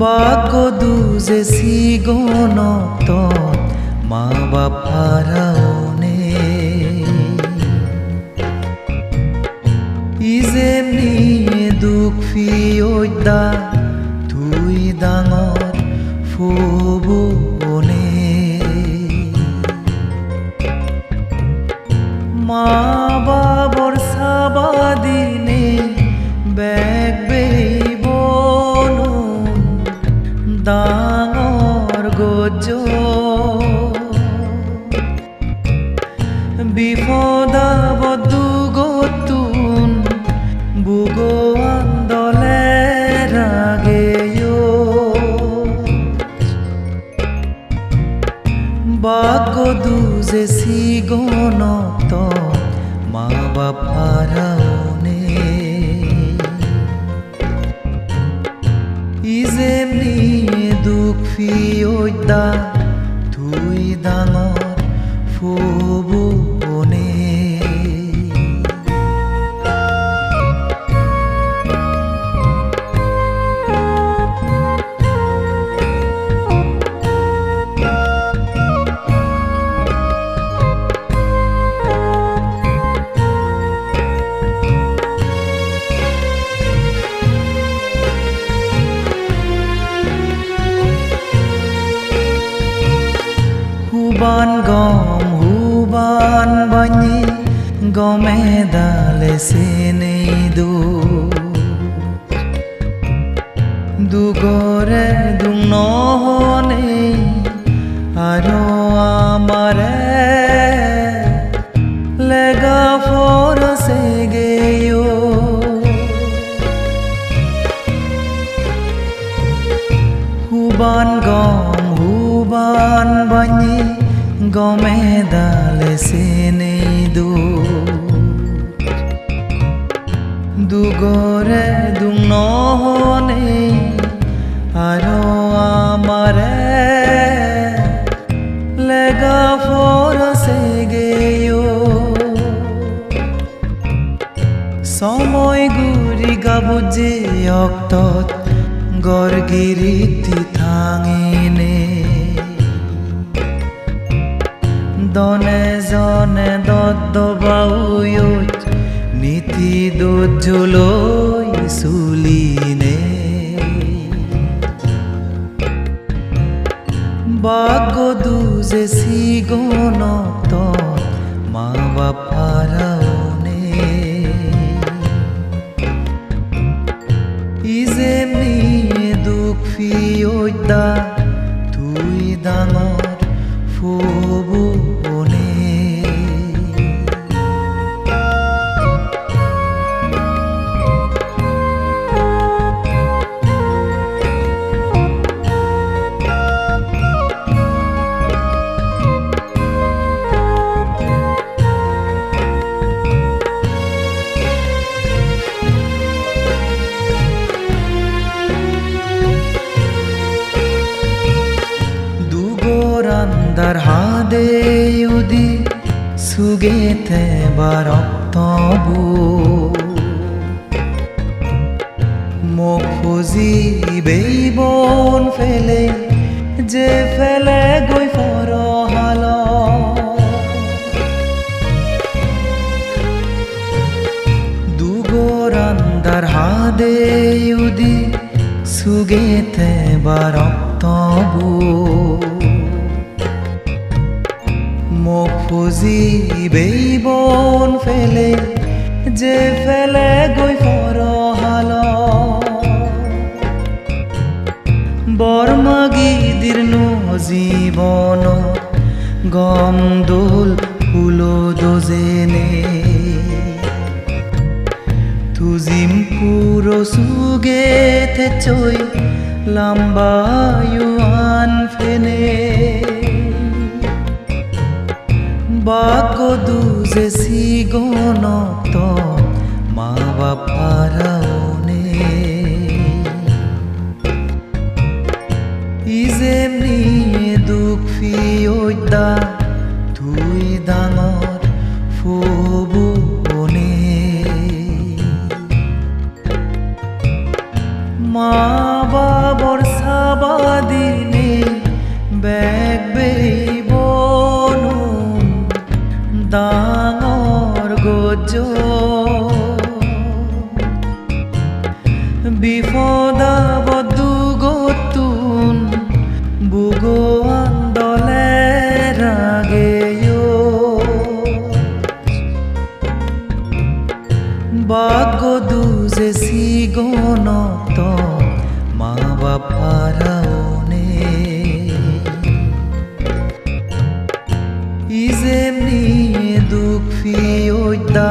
বাগদু যে সিগনত মা বাপাৰাওনে ইজেমনি দুখ ফিয়দা তুই ডাঙৰ ফবনে মা বাবৰ সাবাদিনে বেগ ডাঙৰ গজ বিপদাবদু গতুন বুগোৱান দলে ৰাগেয়ো বাগদু যে সিগনত মা বাপাৰাওনে ইজেমনি দুখ ফিয়দা তুই ডাঙৰ ফবনে huban banyi gome dale seneidu dugore dung nohone aro amare lega forse geyo huban banyi gome dale seneidu dugore dung nohone aro amare lega forse geyo somoy guri gabuje oktot gorgiriti thangine দনে জনে দদ্দবাউয়ত নীতি দোজ্জলৈ চুলিনে বাগদু যে সিগনত মা বাপারাওনে ইজেমনি দুখ ফিয়দা তুই ডাঙৰ ফবনে andar hade yudi sugete baroktobu mok fuji beibon fele je fele goi forohalo dugor andar hade yudi sugete baroktobu মোক Fuji বেইবন ফেলে যে ফেলে গৈ ফৰহাল বৰমাগি দীৰ্ণ জীৱন গম দোল ফুলো দোজেনে তুজিম পুৰো সুগে থে চৈ লাম্বায়ুৱান ফেনে বাগদু যে সিগনত মা বাপাৰাওনে ইজেমনি দুখ ফিয়দা তুই ডাঙৰ ফবনে মা বাবৰ gojo bipoda bodu gotun bugo andole rageyo bagodu je sigonoto ma baparaone izemni duk fioida